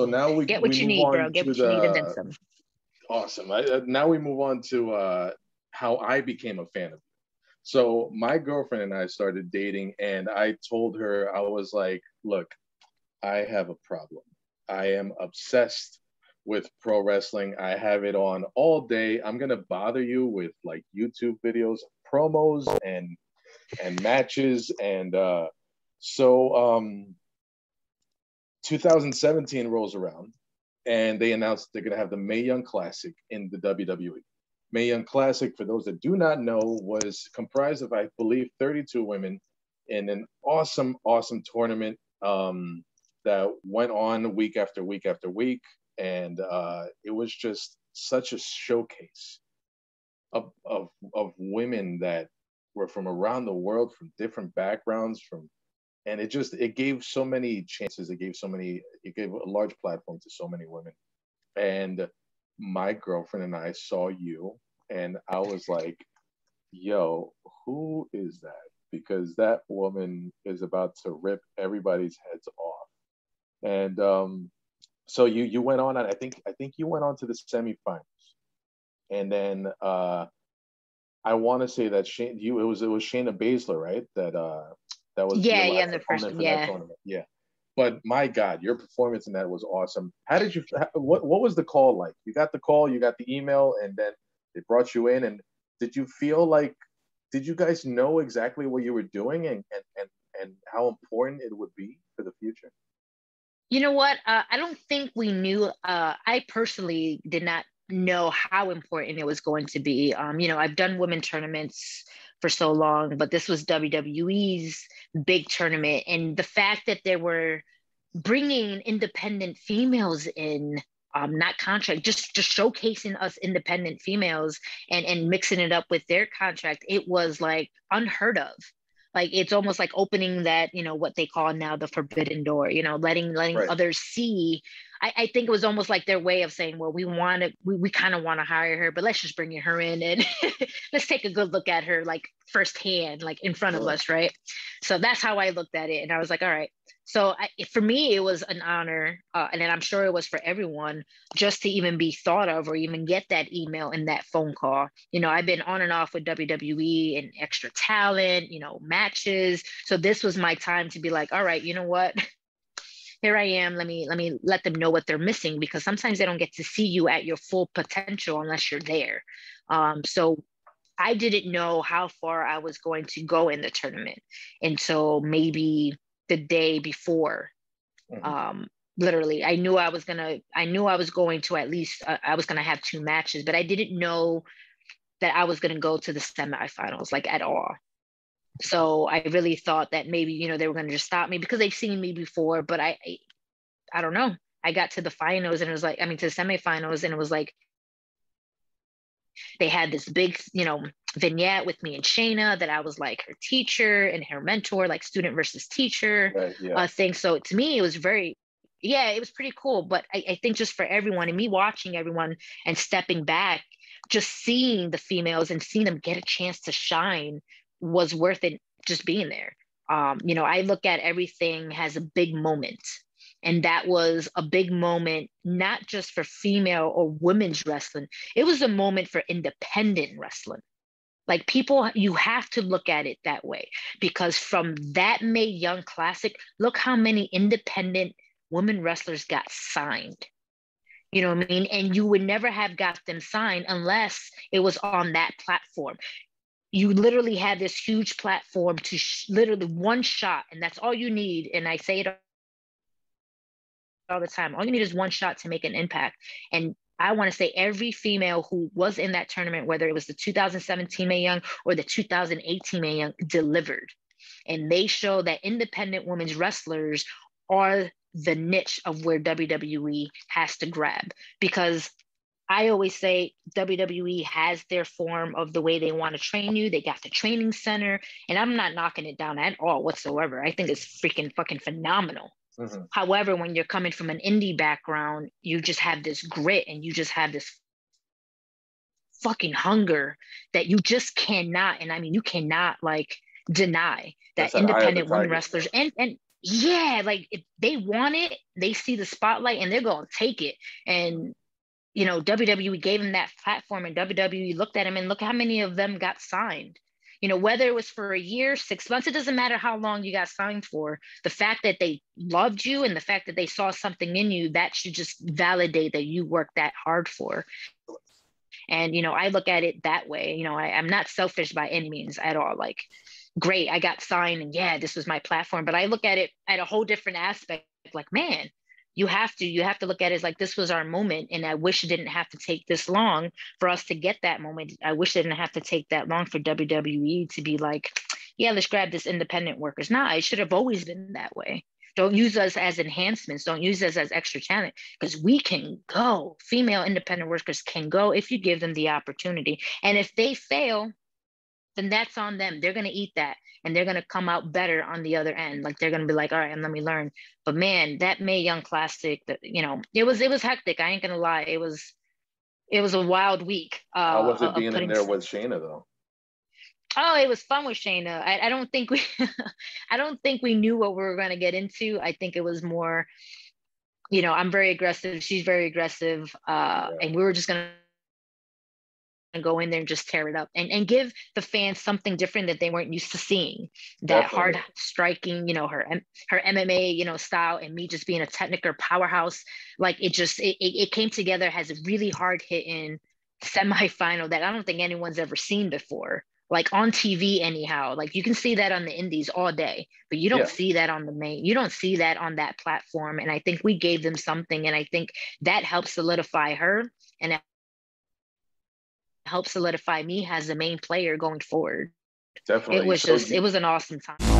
So now Get we what you move need, bro. on Get to what you need and then the some. awesome. Now we move on to how I became a fan of you. So my girlfriend and I started dating, and I told her, I was like, look, I have a problem. I am obsessed with pro wrestling. I have it on all day. I'm gonna bother you with like YouTube videos, promos, and matches. And so 2017 rolls around, and they announced they're gonna have the Mae Young Classic in the WWE. Mae Young Classic, for those that do not know, was comprised of, I believe, 32 women in an awesome, awesome tournament that went on week after week after week. And it was just such a showcase of women that were from around the world, from different backgrounds, and it gave so many chances. It gave a large platform to so many women. And my girlfriend and I saw you, and I was like, yo, who is that? Because that woman is about to rip everybody's heads off. And so you went on, and I think you went on to the semifinals. And then I want to say that it was Shayna Baszler, right? That was your Yeah, last in the first opponent one. for that Yeah. tournament. Yeah. But my God, your performance in that was awesome. How did you? What was the call like? You got the call, you got the email, and then they brought you in. And did you feel like? Did you guys know exactly what you were doing and how important it would be for the future? You know what? I don't think we knew. I personally did not know how important it was going to be. I've done women tournaments for so long, but this was WWE's big tournament. And the fact that they were bringing independent females in, not contract, just showcasing us independent females and mixing it up with their contract, it was like unheard of. Like it's almost like opening that, what they call now the forbidden door, letting Right. others see. I think it was almost like their way of saying, well, we kind of want to hire her, but let's just bring her in and let's take a good look at her like firsthand, like in front of Right. us, right? So that's how I looked at it. And I was like, all right. So for me, it was an honor, and then I'm sure it was for everyone, just to even be thought of or even get that email and that phone call. I've been on and off with WWE and Extra Talent, matches. So this was my time to be like, all right, you know what? Here I am. Let me let them know what they're missing, because sometimes they don't get to see you at your full potential unless you're there. So I didn't know how far I was going to go in the tournament until maybe the day before. Mhm. Um, Literally, I knew I was going to at least, I was gonna have two matches, but I didn't know that I was gonna go to the semifinals like at all. So I really thought that maybe, they were gonna just stop me because they've seen me before, but I don't know. I got to the finals and it was like, I mean, to the semifinals, and it was like, they had this big, vignette with me and Shayna that I was like her teacher and her mentor, like student versus teacher Right. Yeah. thing. So to me, it was yeah, it was pretty cool. But I think just for everyone and me watching everyone and stepping back, just seeing the females and seeing them get a chance to shine was worth it just being there. I look at everything as a big moment. And that was a big moment, not just for female or women's wrestling. It was a moment for independent wrestling. Like people, you have to look at it that way, because from that Mae Young Classic, look how many independent women wrestlers got signed. You know what I mean? And you would never have got them signed unless it was on that platform. You literally had this huge platform to literally one shot, and that's all you need. And I say it all the time. All you need is one shot to make an impact. And I want to say every female who was in that tournament, whether it was the 2017 Mae Young or the 2018 Mae Young, delivered. And they show that independent women's wrestlers are the niche of where WWE has to grab. Because I always say WWE has their form of the way they want to train you. They got the training center, and I'm not knocking it down at all whatsoever. I think it's freaking fucking phenomenal. Mhm. However, when you're coming from an indie background, you just have this grit and you just have this fucking hunger that you just cannot, and I mean, you cannot like deny That's that that eye of the independent women tiger. wrestlers and yeah, like if they want it, they see the spotlight and they're going to take it. And, you know, WWE gave them that platform, and WWE looked at them, and look how many of them got signed. You know, whether it was for a year, 6 months, it doesn't matter how long you got signed for. The fact that they loved you and the fact that they saw something in you, that should just validate that you worked that hard for. And, you know, I look at it that way. You know, I'm not selfish by any means at all. Like, great, I got signed and yeah, this was my platform. But I look at it at a whole different aspect. Like, man, you have to look at it as like, this was our moment. And I wish it didn't have to take this long for us to get that moment. I wish it didn't have to take that long for WWE to be like, yeah, let's grab this independent workers. Nah, it should have always been that way. Don't use us as enhancements. Don't use us as extra talent, because we can go. Female independent workers can go if you give them the opportunity. And if they fail, then that's on them. They're going to eat that, and they're going to come out better on the other end. Like, they're going to be like, all right, and let me learn. But man, that Mae Young Classic, that, you know, it was hectic. I ain't going to lie. It was a wild week. How was it Of being in putting. there with Shayna though? Oh, it was fun with Shayna. I don't think we, I don't think we knew what we were going to get into. I think it was more, you know, I'm very aggressive. She's very aggressive. Yeah, And we were just going to go in there and just tear it up, and give the fans something different that they weren't used to seeing. That hard definitely. striking, you know, her MMA, you know, style, and me just being a technical powerhouse. Like, it came together as a really hard hitting semifinal that I don't think anyone's ever seen before. Like, on TV anyhow. Like, you can see that on the indies all day, but you don't Yeah, see that on the main, you don't see that on that platform. And I think we gave them something, and I think that helped solidify her, and it help solidify me as the main player going forward. It definitely. was So just, you it was an awesome time.